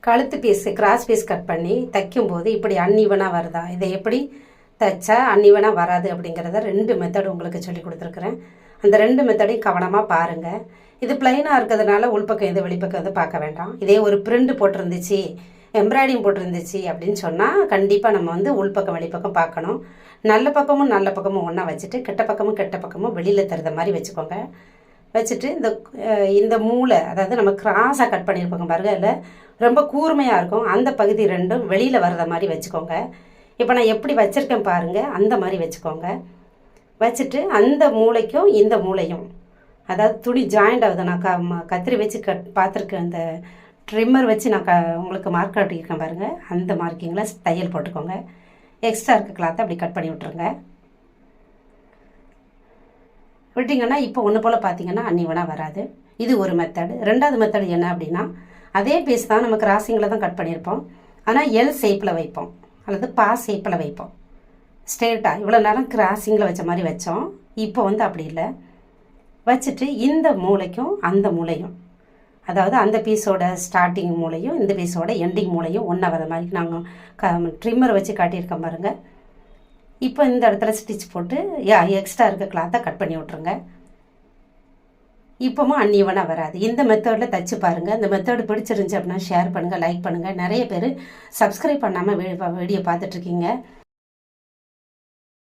கழுத்து piece cross piece cut பண்ணி தைக்கும்போது இப்படி அன்இவனாக வருதா, இதை எப்படி தைச்சா அன்இவனாக வராது அப்படிங்கிறத 2 மெத்தட் உங்களுக்கு சொல்லி கொடுத்துருக்குறேன். அந்த 2 மெத்தடையும் கவனமாக பாருங்கள். இது பிளைனாக இருக்கிறதுனால உள்பக்கம் இது வெளிப்பக்கம் வந்து பார்க்க வேண்டாம். இதே ஒரு பிரிண்ட் போட்டிருந்துச்சு, எம்ப்ராய்டிங் போட்டிருந்துச்சு அப்படின்னு சொன்னால் கண்டிப்பாக நம்ம வந்து உள்பக்கம் வெளிப்பக்கம் பார்க்கணும். நல்ல பக்கமும் நல்ல பக்கமும் ஒன்றா வச்சுட்டு கெட்ட பக்கமும் கெட்ட பக்கமும் வெளியில் தருத மாதிரி வச்சுக்கோங்க. வச்சுட்டு இந்த மூளை, அதாவது நம்ம கிராஸாக கட் பண்ணியிருப்போங்க பாருங்க, இல்லை ரொம்ப கூர்மையாக இருக்கும், அந்த பகுதி 2ம் வெளியில் வர்ற மாதிரி வச்சுக்கோங்க. இப்போ நான் எப்படி வச்சுருக்கேன் பாருங்கள், அந்த மாதிரி வச்சுக்கோங்க. வச்சுட்டு அந்த மூளைக்கும் இந்த மூளையும், அதாவது துணி ஜாயிண்ட் ஆகுது, நான் கத்திரி வச்சு பார்த்துருக்கேன், அந்த ட்ரிம்மர் வச்சு நான் உங்களுக்கு மார்க் காட்டியிருக்கேன் பாருங்கள், அந்த மார்க்கிங்கில் தையல் போட்டுக்கோங்க. எக்ஸ்ட்ரா இருக்க கிளாத்தை அப்படி கட் பண்ணி விட்ருங்க. விட்டிங்கன்னா இப்போ ஒன்று போல் பார்த்தீங்கன்னா அன்னிவனாக வராது. இது ஒரு மெத்தடு. 2வது மெத்தடு என்ன அப்படின்னா, அதே பீஸ் தான் நம்ம கிராசிங்கில் தான் கட் பண்ணியிருப்போம், ஆனால் எல் ஷேப்பில் வைப்போம் அல்லது பா ஷேப்பில் வைப்போம். ஸ்ட்ரெயிட்டாக இவ்வளோ நேரம் கிராசிங்கில் வச்ச மாதிரி வச்சோம். இப்போ வந்து அப்படி இல்லை. வச்சுட்டு இந்த மூளைக்கும் அந்த மூளையும், அதாவது அந்த பீஸோட ஸ்டார்டிங் மூளையும் இந்த பீஸோட எண்டிங் மூளையும் ஒன்றா வர மாதிரி நாங்கள் ட்ரிம்மர் வச்சு காட்டியிருக்கோம் பாருங்கள். இப்போ இந்த இடத்துல ஸ்டிச் போட்டு எக்ஸ்ட்ரா இருக்க கிளாத்தை கட் பண்ணி விட்ருங்க. இப்போவும் அன்இவனாக வராது. இந்த மெத்தடில் தைச்சு பாருங்கள். இந்த மெத்தடு பிடிச்சிருந்துச்சு அப்படின்னா ஷேர் பண்ணுங்கள், லைக் பண்ணுங்கள். நிறைய பேர் சப்ஸ்கிரைப் பண்ணாமல் வீடியோ பார்த்துட்ருக்கீங்க.